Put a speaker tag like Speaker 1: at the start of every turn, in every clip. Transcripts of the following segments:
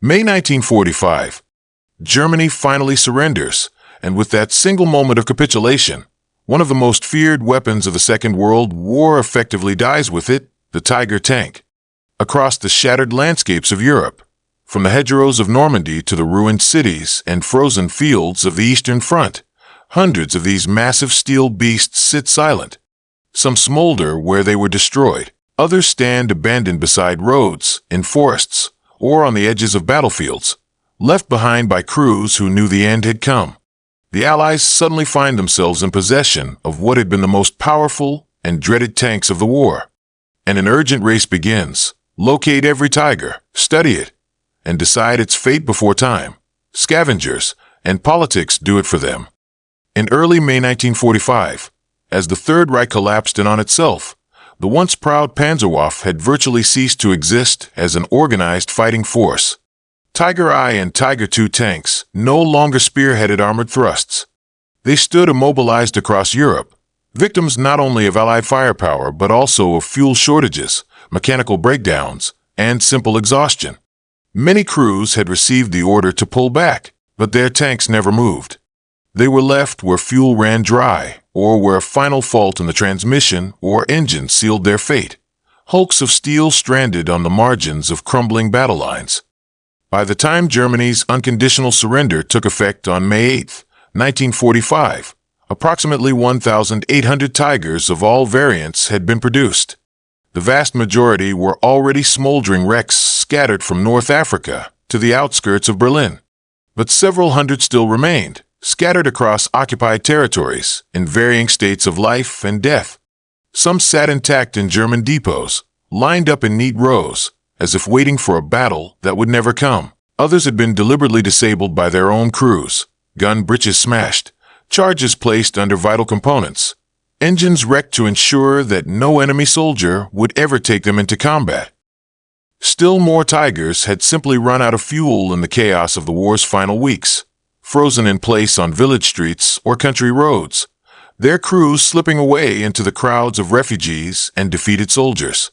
Speaker 1: May 1945. Germany finally surrenders, and with that single moment of capitulation, one of the most feared weapons of the Second World War effectively dies with it, the Tiger tank. Across the shattered landscapes of Europe, from the hedgerows of Normandy to the ruined cities and frozen fields of the Eastern Front, hundreds of these massive steel beasts sit silent. Some smolder where they were destroyed. Others stand abandoned beside roads, in forests, or on the edges of battlefields, left behind by crews who knew the end had come. The Allies suddenly find themselves in possession of what had been the most powerful and dreaded tanks of the war. And an urgent race begins. Locate every Tiger, study it, and decide its fate before time. Scavengers and politics do it for them. In early May 1945, as the Third Reich collapsed in on itself, the once proud Panzerwaffe had virtually ceased to exist as an organized fighting force. Tiger I and Tiger II tanks no longer spearheaded armored thrusts. They stood immobilized across Europe, victims not only of Allied firepower but also of fuel shortages, mechanical breakdowns, and simple exhaustion. Many crews had received the order to pull back, but their tanks never moved. They were left where fuel ran dry, or where a final fault in the transmission or engine sealed their fate. Hulks of steel stranded on the margins of crumbling battle lines. By the time Germany's unconditional surrender took effect on May 8, 1945, approximately 1,800 Tigers of all variants had been produced. The vast majority were already smoldering wrecks scattered from North Africa to the outskirts of Berlin. But several hundred still remained, scattered across occupied territories in varying states of life and death. Some sat intact in German depots, lined up in neat rows, as if waiting for a battle that would never come. Others had been deliberately disabled by their own crews, gun breeches smashed, charges placed under vital components, engines wrecked to ensure that no enemy soldier would ever take them into combat. Still more Tigers had simply run out of fuel in the chaos of the war's final weeks, frozen in place on village streets or country roads, their crews slipping away into the crowds of refugees and defeated soldiers.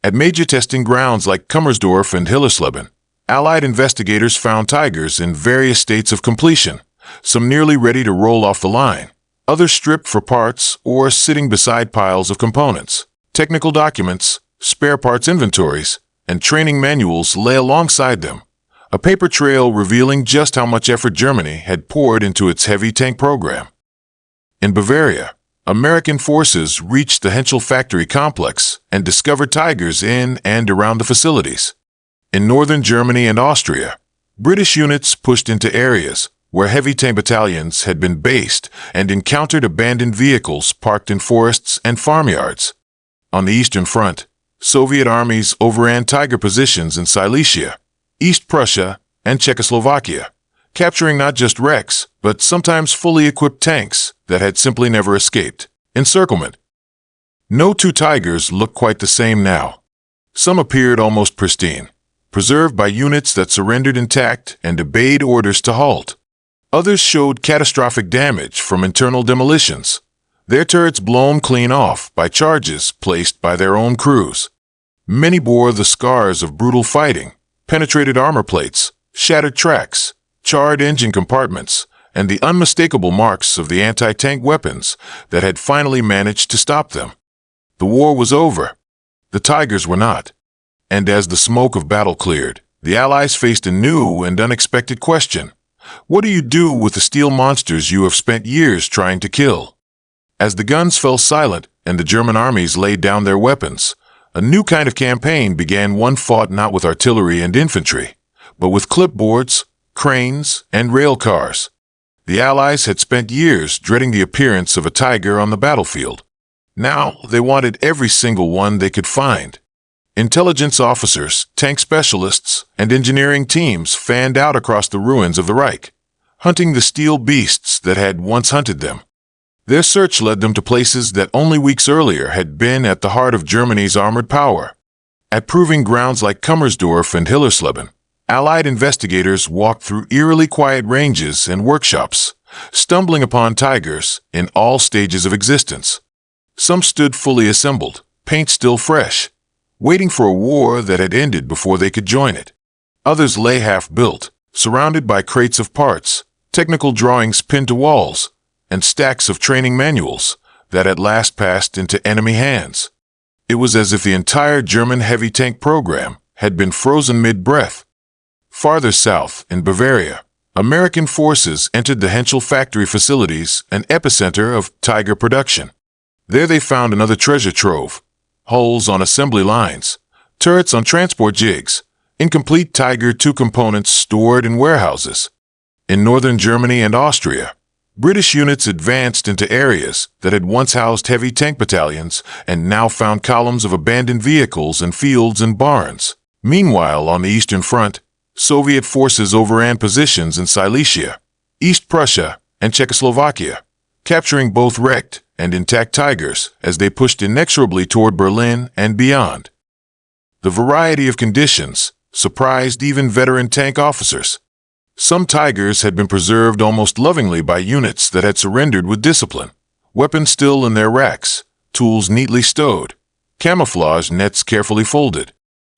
Speaker 1: At major testing grounds like Kummersdorf and Hillersleben, Allied investigators found Tigers in various states of completion, some nearly ready to roll off the line, others stripped for parts or sitting beside piles of components. Technical documents, spare parts inventories, and training manuals lay alongside them, a paper trail revealing just how much effort Germany had poured into its heavy tank program. In Bavaria, American forces reached the Henschel factory complex and discovered Tigers in and around the facilities. In northern Germany and Austria, British units pushed into areas where heavy tank battalions had been based and encountered abandoned vehicles parked in forests and farmyards. On the Eastern Front, Soviet armies overran Tiger positions in Silesia, East Prussia, and Czechoslovakia, capturing not just wrecks, but sometimes fully equipped tanks that had simply never escaped. Encirclement. No two Tigers looked quite the same now. Some appeared almost pristine, preserved by units that surrendered intact and obeyed orders to halt. Others showed catastrophic damage from internal demolitions, their turrets blown clean off by charges placed by their own crews. Many bore the scars of brutal fighting, penetrated armor plates, shattered tracks, charred engine compartments, and the unmistakable marks of the anti-tank weapons that had finally managed to stop them. The war was over. The Tigers were not. And as the smoke of battle cleared, the Allies faced a new and unexpected question. What do you do with the steel monsters you have spent years trying to kill? As the guns fell silent and the German armies laid down their weapons, a new kind of campaign began, one fought not with artillery and infantry, but with clipboards, cranes, and rail cars. The Allies had spent years dreading the appearance of a Tiger on the battlefield. Now they wanted every single one they could find. Intelligence officers, tank specialists, and engineering teams fanned out across the ruins of the Reich, hunting the steel beasts that had once hunted them. Their search led them to places that only weeks earlier had been at the heart of Germany's armored power. At proving grounds like Kummersdorf and Hillersleben, Allied investigators walked through eerily quiet ranges and workshops, stumbling upon Tigers in all stages of existence. Some stood fully assembled, paint still fresh, waiting for a war that had ended before they could join it. Others lay half-built, surrounded by crates of parts, technical drawings pinned to walls, and stacks of training manuals that at last passed into enemy hands. It was as if the entire German heavy tank program had been frozen mid-breath. Farther south, in Bavaria, American forces entered the Henschel factory facilities, an epicenter of Tiger production. There they found another treasure trove: hulls on assembly lines, turrets on transport jigs, incomplete Tiger II components stored in warehouses. In northern Germany and Austria, British units advanced into areas that had once housed heavy tank battalions and now found columns of abandoned vehicles in fields and barns. Meanwhile, on the Eastern Front, Soviet forces overran positions in Silesia, East Prussia, and Czechoslovakia, capturing both wrecked and intact Tigers as they pushed inexorably toward Berlin and beyond. The variety of conditions surprised even veteran tank officers. Some Tigers had been preserved almost lovingly by units that had surrendered with discipline, weapons still in their racks, tools neatly stowed, camouflage nets carefully folded.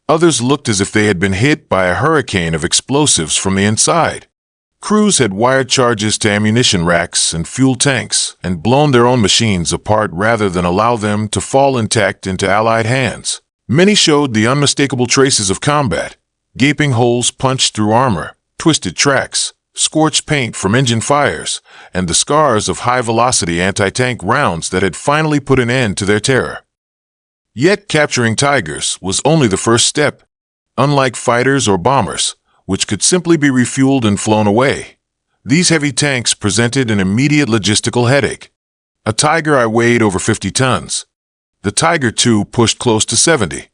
Speaker 1: Others looked as if they had been hit by a hurricane of explosives from the inside. Crews had wired charges to ammunition racks and fuel tanks and blown their own machines apart rather than allow them to fall intact into Allied hands. Many showed the unmistakable traces of combat: gaping holes punched through armor, twisted tracks, scorched paint from engine fires, and the scars of high-velocity anti-tank rounds that had finally put an end to their terror. Yet capturing Tigers was only the first step. Unlike fighters or bombers, which could simply be refueled and flown away, these heavy tanks presented an immediate logistical headache. A Tiger I weighed over 50 tons. The Tiger II pushed close to 70.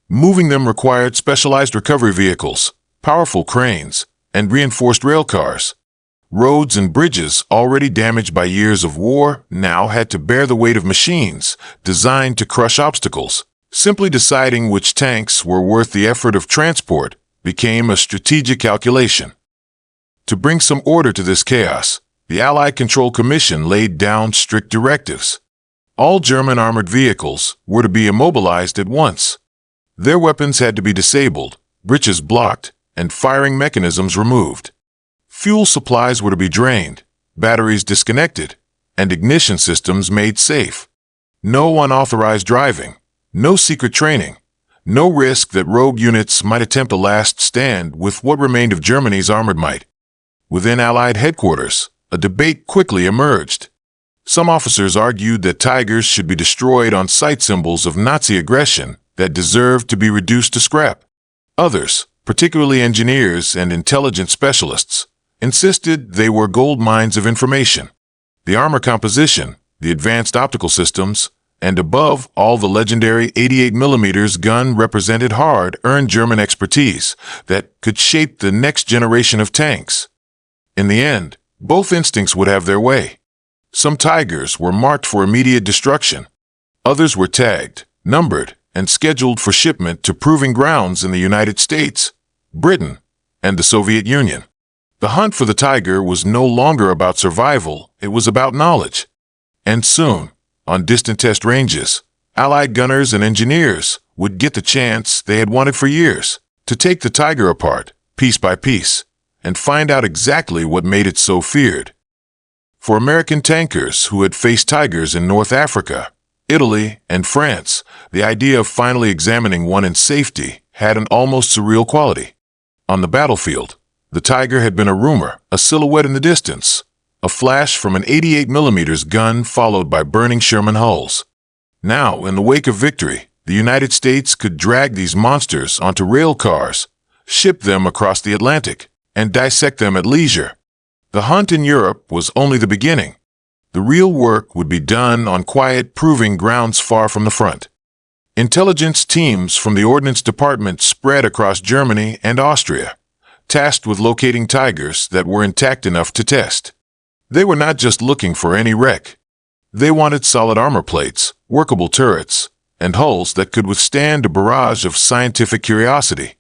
Speaker 1: Moving them required specialized recovery vehicles, powerful cranes, and reinforced rail cars. Roads and bridges, already damaged by years of war, now had to bear the weight of machines designed to crush obstacles. Simply deciding which tanks were worth the effort of transport became a strategic calculation. To bring some order to this chaos, the Allied Control Commission laid down strict directives. All German armored vehicles were to be immobilized at once. Their weapons had to be disabled, bridges blocked, and firing mechanisms removed. Fuel supplies were to be drained, batteries disconnected, and ignition systems made safe. No unauthorized driving, no secret training, no risk that rogue units might attempt a last stand with what remained of Germany's armored might. Within Allied headquarters, a debate quickly emerged. Some officers argued that Tigers should be destroyed on sight, symbols of Nazi aggression that deserved to be reduced to scrap. Others, particularly engineers and intelligence specialists, insisted they were gold mines of information. The armor composition, the advanced optical systems, and above all the legendary 88mm gun represented hard-earned German expertise that could shape the next generation of tanks. In the end, both instincts would have their way. Some Tigers were marked for immediate destruction. Others were tagged, numbered, and scheduled for shipment to proving grounds in the United States, Britain, and the Soviet Union. The hunt for the Tiger was no longer about survival, it was about knowledge. And soon, on distant test ranges, Allied gunners and engineers would get the chance they had wanted for years to take the Tiger apart, piece by piece, and find out exactly what made it so feared. For American tankers who had faced Tigers in North Africa, Italy, and France, the idea of finally examining one in safety had an almost surreal quality. On the battlefield, the Tiger had been a rumor, a silhouette in the distance, a flash from an 88mm gun followed by burning Sherman hulls. Now, in the wake of victory, the United States could drag these monsters onto rail cars, ship them across the Atlantic, and dissect them at leisure. The hunt in Europe was only the beginning. The real work would be done on quiet, proving grounds far from the front. Intelligence teams from the Ordnance Department spread across Germany and Austria, tasked with locating Tigers that were intact enough to test. They were not just looking for any wreck. They wanted solid armor plates, workable turrets, and hulls that could withstand a barrage of scientific curiosity.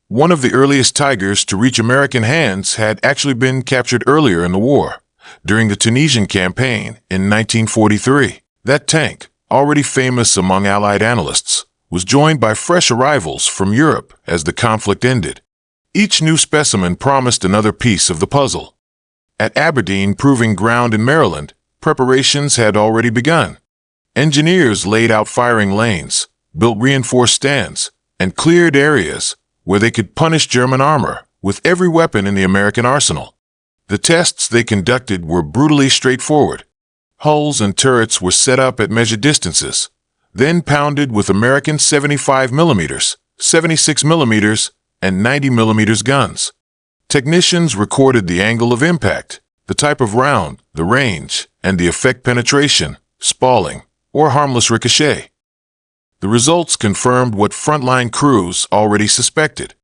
Speaker 1: One of the earliest Tigers to reach American hands had actually been captured earlier in the war, during the Tunisian campaign in 1943. That tank, already famous among Allied analysts, was joined by fresh arrivals from Europe as the conflict ended. Each new specimen promised another piece of the puzzle. At Aberdeen Proving Ground in Maryland, preparations had already begun. Engineers laid out firing lanes, built reinforced stands, and cleared areas where they could punish German armor with every weapon in the American arsenal. The tests they conducted were brutally straightforward. Hulls and turrets were set up at measured distances, then pounded with American 75mm, 76mm, and 90mm guns. Technicians recorded the angle of impact, the type of round, the range, and the effect penetration, spalling, or harmless ricochet. The results confirmed what frontline crews already suspected.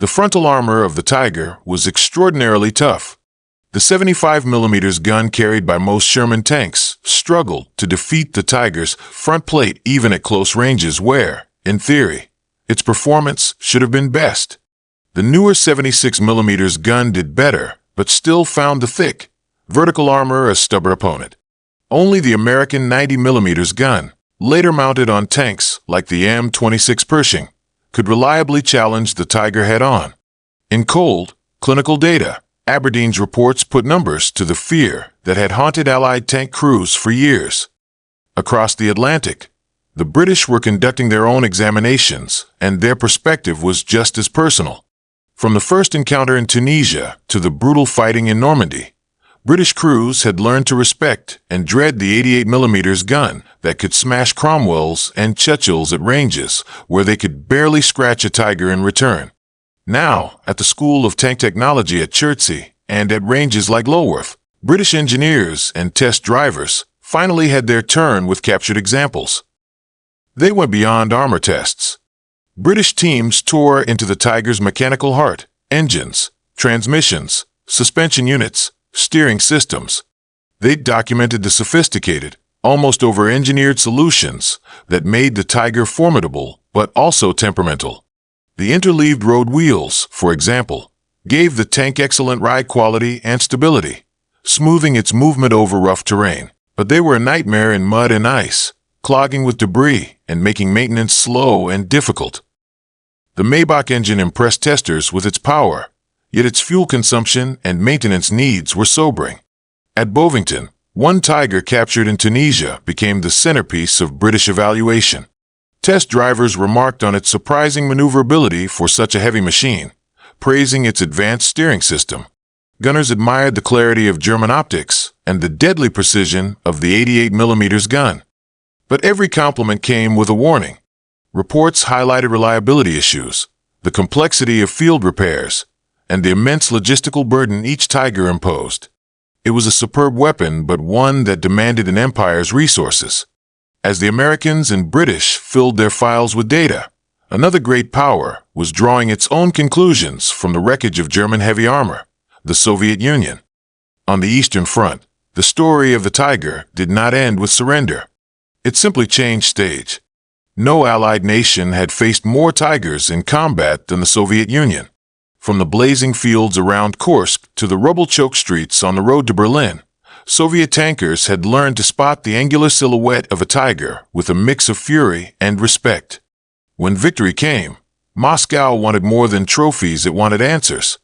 Speaker 1: The frontal armor of the Tiger was extraordinarily tough. The 75mm gun carried by most Sherman tanks struggled to defeat the Tiger's front plate even at close ranges where, in theory, its performance should have been best. The newer 76mm gun did better, but still found the thick, vertical armor a stubborn opponent. Only the American 90mm gun, later mounted on tanks like the M26 Pershing, could reliably challenge the Tiger head-on. In cold, clinical data, Aberdeen's reports put numbers to the fear that had haunted Allied tank crews for years. Across the Atlantic, the British were conducting their own examinations, and their perspective was just as personal. From the first encounter in Tunisia to the brutal fighting in Normandy, British crews had learned to respect and dread the 88mm gun that could smash Cromwells and Churchills at ranges where they could barely scratch a Tiger in return. Now, at the School of Tank Technology at Chertsey and at ranges like Lulworth, British engineers and test drivers finally had their turn with captured examples. They went beyond armor tests. British teams tore into the Tiger's mechanical heart, engines, transmissions, suspension units, steering systems. They documented the sophisticated, almost over-engineered solutions that made the Tiger formidable but also temperamental. The interleaved road wheels, for example, gave the tank excellent ride quality and stability, smoothing its movement over rough terrain. But they were a nightmare in mud and ice, clogging with debris and making maintenance slow and difficult. The Maybach engine impressed testers with its power, yet its fuel consumption and maintenance needs were sobering. At Bovington, one Tiger captured in Tunisia became the centerpiece of British evaluation. Test drivers remarked on its surprising maneuverability for such a heavy machine, praising its advanced steering system. Gunners admired the clarity of German optics and the deadly precision of the 88mm gun. But every compliment came with a warning. Reports highlighted reliability issues, the complexity of field repairs, and the immense logistical burden each Tiger imposed. It was a superb weapon, but one that demanded an empire's resources. As the Americans and British filled their files with data, another great power was drawing its own conclusions from the wreckage of German heavy armor, the Soviet Union. On the Eastern Front, the story of the Tiger did not end with surrender. It simply changed stage. No Allied nation had faced more Tigers in combat than the Soviet Union. From the blazing fields around Kursk to the rubble-choked streets on the road to Berlin, Soviet tankers had learned to spot the angular silhouette of a Tiger with a mix of fury and respect. When victory came, Moscow wanted more than trophies, it wanted answers.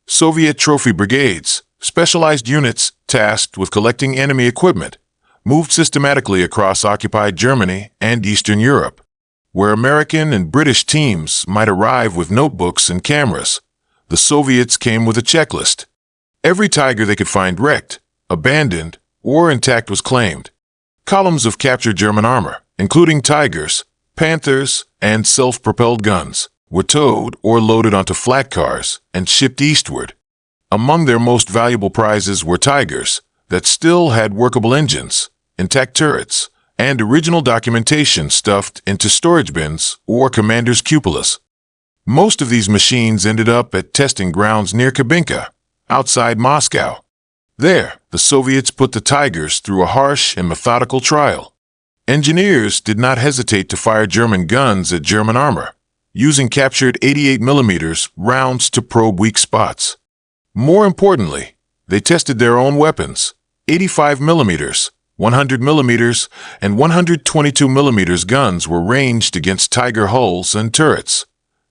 Speaker 1: Soviet trophy brigades, specialized units tasked with collecting enemy equipment, moved systematically across occupied Germany and Eastern Europe. Where American and British teams might arrive with notebooks and cameras, the Soviets came with a checklist. Every Tiger they could find wrecked, abandoned, or intact was claimed. Columns of captured German armor, including Tigers, Panthers, and self-propelled guns, were towed or loaded onto flat cars and shipped eastward. Among their most valuable prizes were Tigers that still had workable engines, intact turrets, and original documentation stuffed into storage bins or commanders' cupolas. Most of these machines ended up at testing grounds near Kubinka, outside Moscow. There, the Soviets put the Tigers through a harsh and methodical trial. Engineers did not hesitate to fire German guns at German armor, using captured 88mm rounds to probe weak spots. More importantly, they tested their own weapons, 85mm, 100mm, and 122mm guns were ranged against Tiger hulls and turrets.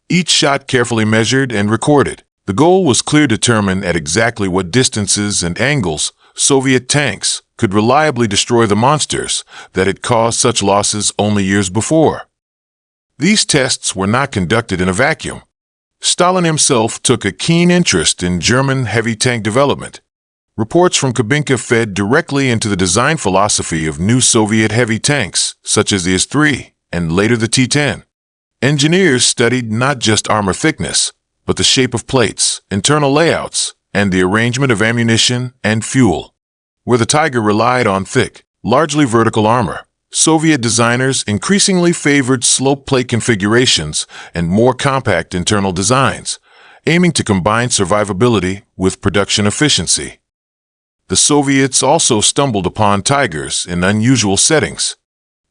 Speaker 1: Each shot carefully measured and recorded. The goal was clear: determine at exactly what distances and angles Soviet tanks could reliably destroy the monsters that had caused such losses only years before. These tests were not conducted in a vacuum. Stalin himself took a keen interest in German heavy tank development. Reports from Kubinka fed directly into the design philosophy of new Soviet heavy tanks, such as the S-3 and later the T-10. Engineers studied not just armor thickness, but the shape of plates, internal layouts, and the arrangement of ammunition and fuel. Where the Tiger relied on thick, largely vertical armor, Soviet designers increasingly favored slope plate configurations and more compact internal designs, aiming to combine survivability with production efficiency. The Soviets also stumbled upon Tigers in unusual settings.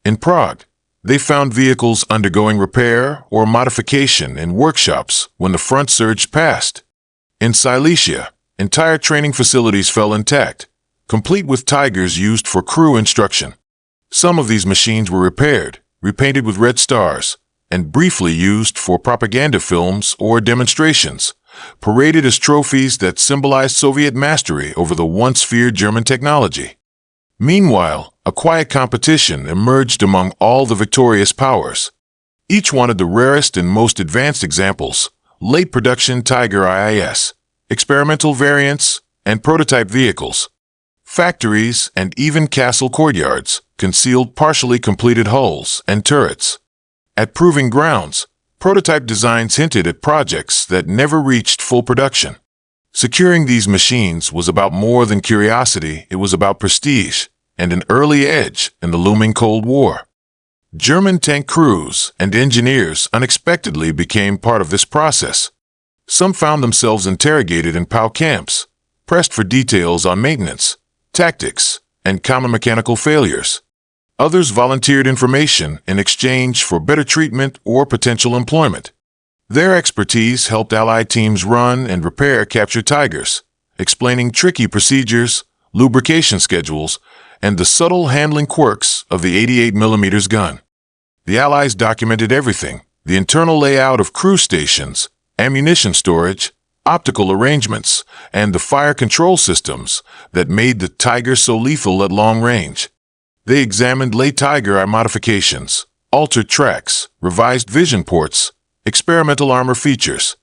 Speaker 1: In Prague, they found vehicles undergoing repair or modification in workshops when the front surged past. In Silesia, entire training facilities fell intact, complete with Tigers used for crew instruction. Some of these machines were repaired, repainted with red stars, and briefly used for propaganda films or demonstrations, paraded as trophies that symbolized Soviet mastery over the once feared German technology. Meanwhile, a quiet competition emerged among all the victorious powers. Each wanted the rarest and most advanced examples: late production Tiger IIS, experimental variants, and prototype vehicles. Factories and even castle courtyards concealed partially completed hulls and turrets. At proving grounds, prototype designs hinted at projects that never reached full production. Securing these machines was about more than curiosity; it was about prestige and an early edge in the looming Cold War. German tank crews and engineers unexpectedly became part of this process. Some found themselves interrogated in POW camps, pressed for details on maintenance, tactics, and common mechanical failures. Others volunteered information in exchange for better treatment or potential employment. Their expertise helped Allied teams run and repair captured Tigers, explaining tricky procedures, lubrication schedules, and the subtle handling quirks of the 88mm gun. The Allies documented everything: the internal layout of crew stations, ammunition storage, optical arrangements, and the fire control systems that made the Tiger so lethal at long range. They examined late Tiger eye modifications, altered tracks, revised vision ports, experimental armor features.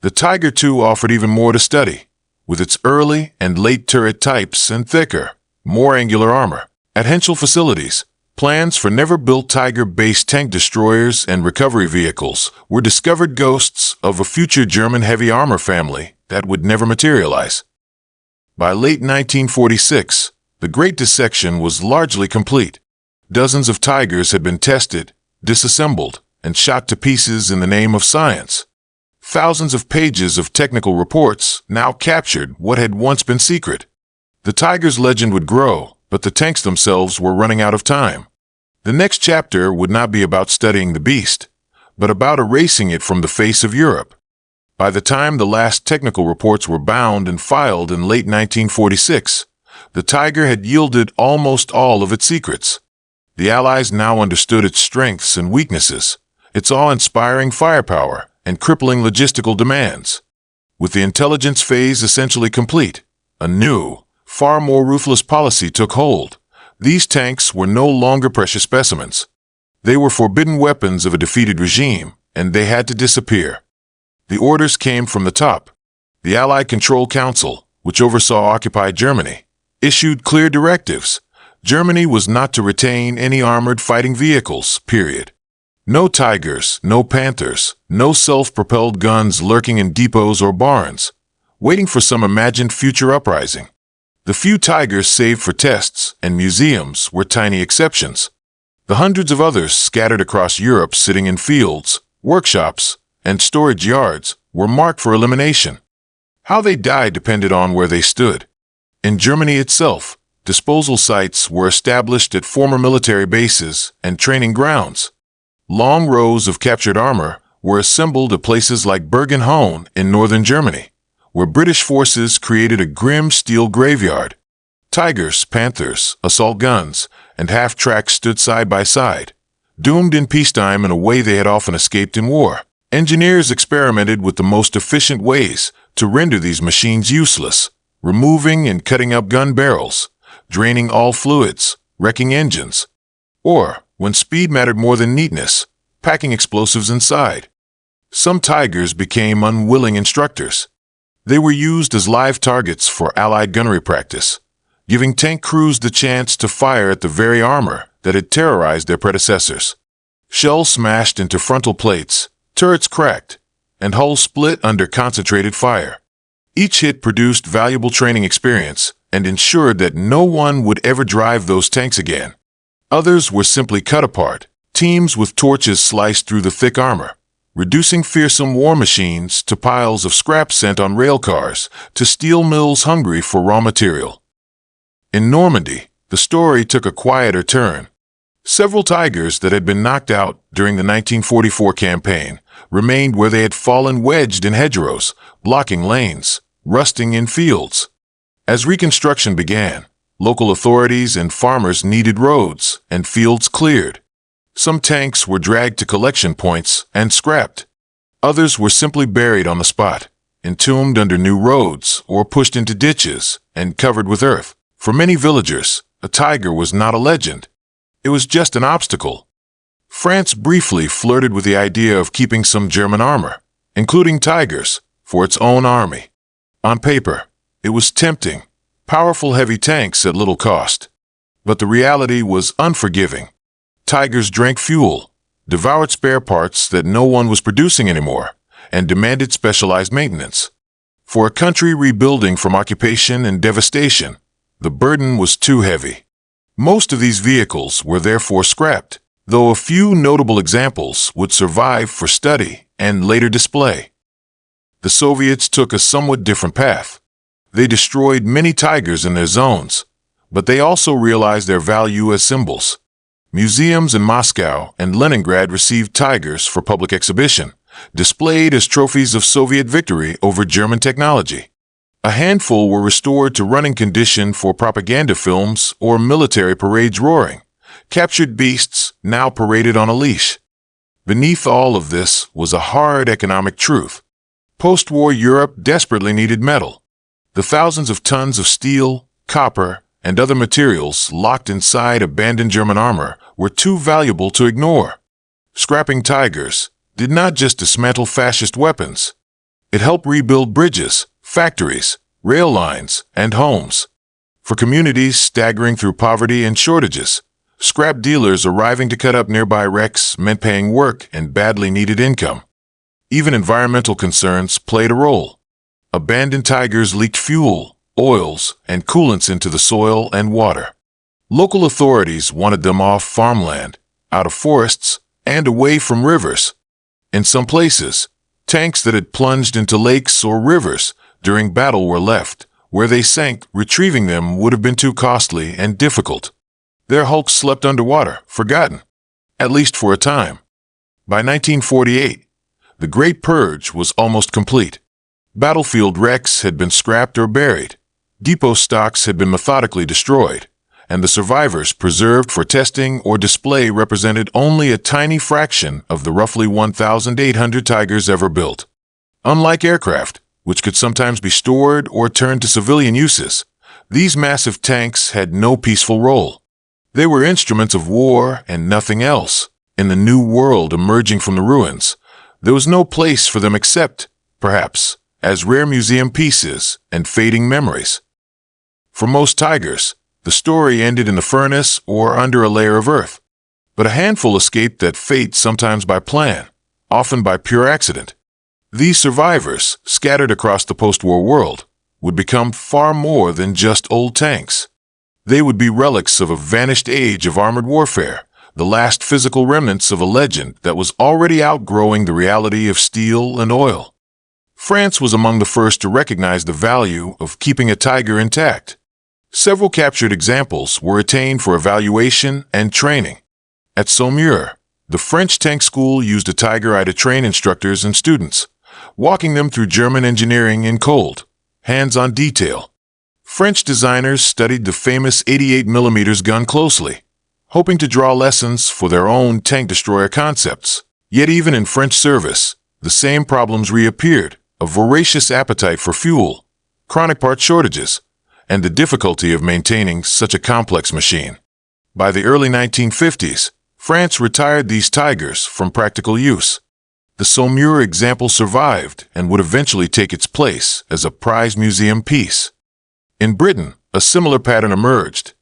Speaker 1: The Tiger II offered even more to study, with its early and late turret types and thicker, more angular armor. At Henschel facilities, plans for never-built Tiger-based tank destroyers and recovery vehicles were discovered ghosts of a future German heavy armor family that would never materialize. By late 1946, the Great Dissection was largely complete. Dozens of Tigers had been tested, disassembled, and shot to pieces in the name of science. Thousands of pages of technical reports now captured what had once been secret. The Tiger's legend would grow, but the tanks themselves were running out of time. The next chapter would not be about studying the beast, but about erasing it from the face of Europe. By the time the last technical reports were bound and filed in late 1946, the Tiger had yielded almost all of its secrets. The Allies now understood its strengths and weaknesses, its awe-inspiring firepower and crippling logistical demands. With the intelligence phase essentially complete, a new, far more ruthless policy took hold. These tanks were no longer precious specimens. They were forbidden weapons of a defeated regime, and they had to disappear. The orders came from the top. The Allied Control Council, which oversaw occupied Germany, issued clear directives. Germany was not to retain any armored fighting vehicles, period. No Tigers, no Panthers, no self-propelled guns lurking in depots or barns, waiting for some imagined future uprising. The few Tigers saved for tests and museums were tiny exceptions. The hundreds of others scattered across Europe sitting in fields, workshops, and storage yards were marked for elimination. How they died depended on where they stood. In Germany itself, disposal sites were established at former military bases and training grounds. Long rows of captured armor were assembled at places like Bergen-Hohn in northern Germany, where British forces created a grim steel graveyard. Tigers, Panthers, assault guns, and half-tracks stood side by side, doomed in peacetime in a way they had often escaped in war. Engineers experimented with the most efficient ways to render these machines useless, removing and cutting up gun barrels, draining all fluids, wrecking engines, or, when speed mattered more than neatness, packing explosives inside. Some Tigers became unwilling instructors. They were used as live targets for Allied gunnery practice, giving tank crews the chance to fire at the very armor that had terrorized their predecessors. Shells smashed into frontal plates, turrets cracked, and hulls split under concentrated fire. Each hit produced valuable training experience and ensured that no one would ever drive those tanks again. Others were simply cut apart, teams with torches sliced through the thick armor, reducing fearsome war machines to piles of scrap sent on rail cars to steel mills hungry for raw material. In Normandy, the story took a quieter turn. Several Tigers that had been knocked out during the 1944 campaign remained where they had fallen wedged in hedgerows, blocking lanes, rusting in fields. As reconstruction began, local authorities and farmers needed roads and fields cleared. Some tanks were dragged to collection points and scrapped. Others were simply buried on the spot, entombed under new roads or pushed into ditches and covered with earth. For many villagers, a Tiger was not a legend. It was just an obstacle. France briefly flirted with the idea of keeping some German armor, including Tigers, for its own army. On paper, it was tempting, powerful heavy tanks at little cost. But the reality was unforgiving. Tigers drank fuel, devoured spare parts that no one was producing anymore, and demanded specialized maintenance. For a country rebuilding from occupation and devastation, the burden was too heavy. Most of these vehicles were therefore scrapped, though a few notable examples would survive for study and later display. The Soviets took a somewhat different path. They destroyed many Tigers in their zones, but they also realized their value as symbols. Museums in Moscow and Leningrad received Tigers for public exhibition, displayed as trophies of Soviet victory over German technology. A handful were restored to running condition for propaganda films or military parades roaring. Captured beasts now paraded on a leash. Beneath all of this was a hard economic truth. Post-war Europe desperately needed metal. The thousands of tons of steel, copper, and other materials locked inside abandoned German armor were too valuable to ignore. Scrapping Tigers did not just dismantle fascist weapons. It helped rebuild bridges, factories, rail lines, and homes. For communities staggering through poverty and shortages, scrap dealers arriving to cut up nearby wrecks meant paying work and badly needed income. Even environmental concerns played a role. Abandoned Tigers leaked fuel, oils, and coolants into the soil and water. Local authorities wanted them off farmland, out of forests, and away from rivers. In some places, tanks that had plunged into lakes or rivers during battle were left. Where they sank, retrieving them would have been too costly and difficult. Their hulks slept underwater, forgotten, at least for a time. By 1948, the Great Purge was almost complete. Battlefield wrecks had been scrapped or buried. Depot stocks had been methodically destroyed, and the survivors preserved for testing or display represented only a tiny fraction of the roughly 1,800 Tigers ever built. Unlike aircraft, which could sometimes be stored or turned to civilian uses, these massive tanks had no peaceful role. They were instruments of war and nothing else. In the new world emerging from the ruins, there was no place for them except, perhaps, as rare museum pieces and fading memories. For most Tigers, the story ended in the furnace or under a layer of earth. But a handful escaped that fate, sometimes by plan, often by pure accident. These survivors, scattered across the post-war world, would become far more than just old tanks. They would be relics of a vanished age of armored warfare, the last physical remnants of a legend that was already outgrowing the reality of steel and oil. France was among the first to recognize the value of keeping a Tiger intact. Several captured examples were retained for evaluation and training. At Saumur, the French tank school used a Tiger eye to train instructors and students, walking them through German engineering in cold, hands-on detail. French designers studied the famous 88mm gun closely, hoping to draw lessons for their own tank destroyer concepts. Yet even in French service, the same problems reappeared: a voracious appetite for fuel, chronic part shortages, and the difficulty of maintaining such a complex machine. By the early 1950s, France retired these tigers from practical use. The Saumur example survived and would eventually take its place as a prized museum piece. In Britain, a similar pattern emerged.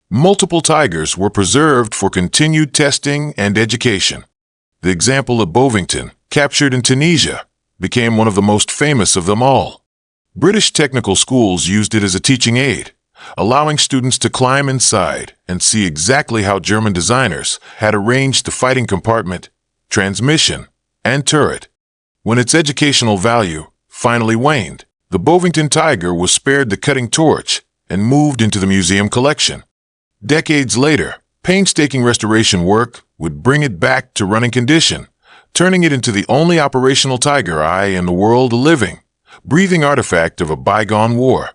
Speaker 1: Multiple tigers were preserved for continued testing and education. The example of Bovington, captured in Tunisia, became one of the most famous of them all. British technical schools used it as a teaching aid, allowing students to climb inside and see exactly how German designers had arranged the fighting compartment, transmission, and turret. When its educational value finally waned, the Bovington tiger was spared the cutting torch and moved into the museum collection. Decades later, painstaking restoration work would bring it back to running condition, turning it into the only operational tiger eye in the world, a living, breathing artifact of a bygone war.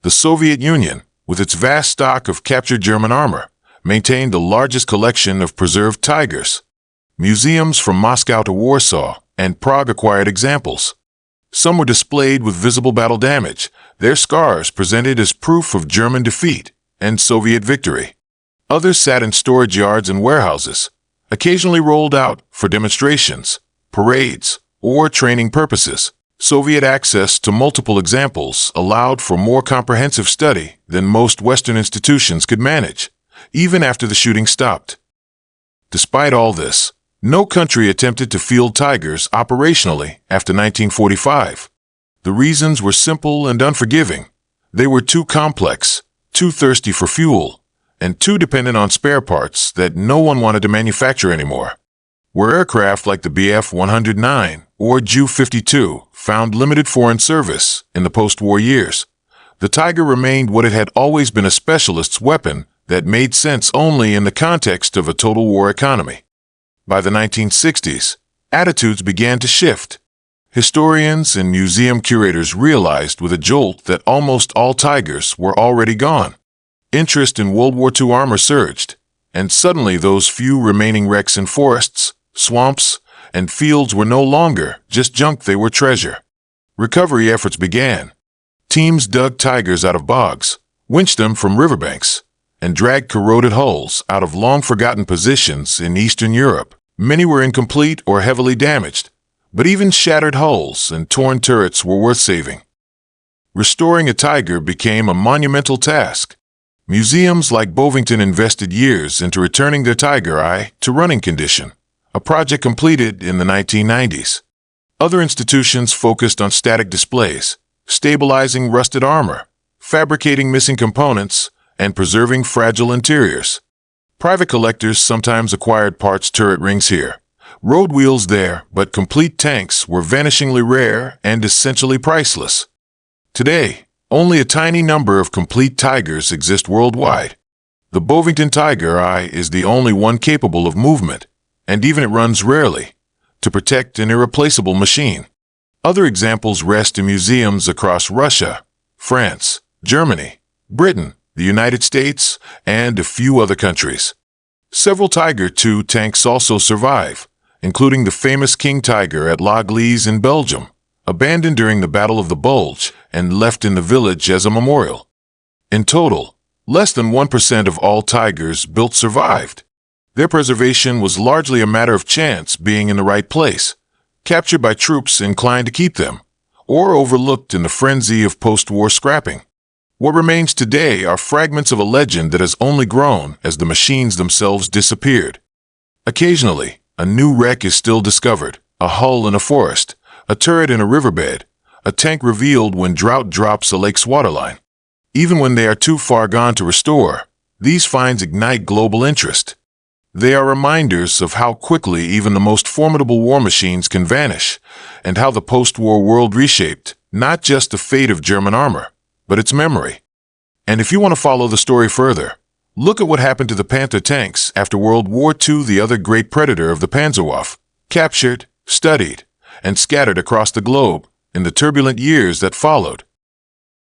Speaker 1: The Soviet Union, with its vast stock of captured German armor, maintained the largest collection of preserved tigers. Museums from Moscow to Warsaw and Prague acquired examples. Some were displayed with visible battle damage, their scars presented as proof of German defeat and Soviet victory. Others sat in storage yards and warehouses, occasionally rolled out for demonstrations, parades, or training purposes. Soviet access to multiple examples allowed for more comprehensive study than most Western institutions could manage, even after the shooting stopped. Despite all this, no country attempted to field tigers operationally after 1945. The reasons were simple and unforgiving. They were too complex, too thirsty for fuel, and too dependent on spare parts that no one wanted to manufacture anymore. Where aircraft like the Bf-109 or Ju-52 found limited foreign service in the post-war years, the Tiger remained what it had always been, a specialist's weapon that made sense only in the context of a total war economy. By the 1960s, attitudes began to shift. Historians and museum curators realized with a jolt that almost all Tigers were already gone. Interest in World War II armor surged, and suddenly those few remaining wrecks in forests, swamps, and fields were no longer just junk, they were treasure. Recovery efforts began. Teams dug Tigers out of bogs, winched them from riverbanks, and dragged corroded hulls out of long-forgotten positions in Eastern Europe. Many were incomplete or heavily damaged, but even shattered hulls and torn turrets were worth saving. Restoring a Tiger became a monumental task. Museums like Bovington invested years into returning their Tiger eye to running condition, a project completed in the 1990s. Other institutions focused on static displays, stabilizing rusted armor, fabricating missing components, and preserving fragile interiors. Private collectors sometimes acquired parts, turret rings here, road wheels there, but complete tanks were vanishingly rare and essentially priceless. Today, only a tiny number of complete Tigers exist worldwide. The Bovington Tiger eye is the only one capable of movement, and even it runs rarely, to protect an irreplaceable machine. Other examples rest in museums across Russia, France, Germany, Britain, the United States, and a few other countries. Several Tiger II tanks also survive, including the famous King Tiger at Gleize in Belgium, abandoned during the Battle of the Bulge and left in the village as a memorial. In total, less than 1% of all Tigers built survived. Their preservation was largely a matter of chance, being in the right place, captured by troops inclined to keep them, or overlooked in the frenzy of post-war scrapping. What remains today are fragments of a legend that has only grown as the machines themselves disappeared. Occasionally, a new wreck is still discovered, a hull in a forest, a turret in a riverbed, a tank revealed when drought drops a lake's waterline. Even when they are too far gone to restore, these finds ignite global interest. They are reminders of how quickly even the most formidable war machines can vanish, and how the post-war world reshaped not just the fate of German armor, but its memory. And if you want to follow the story further, look at what happened to the Panther tanks after World War II, the other great predator of the Panzerwaffe, captured, studied, and scattered across the globe in the turbulent years that followed.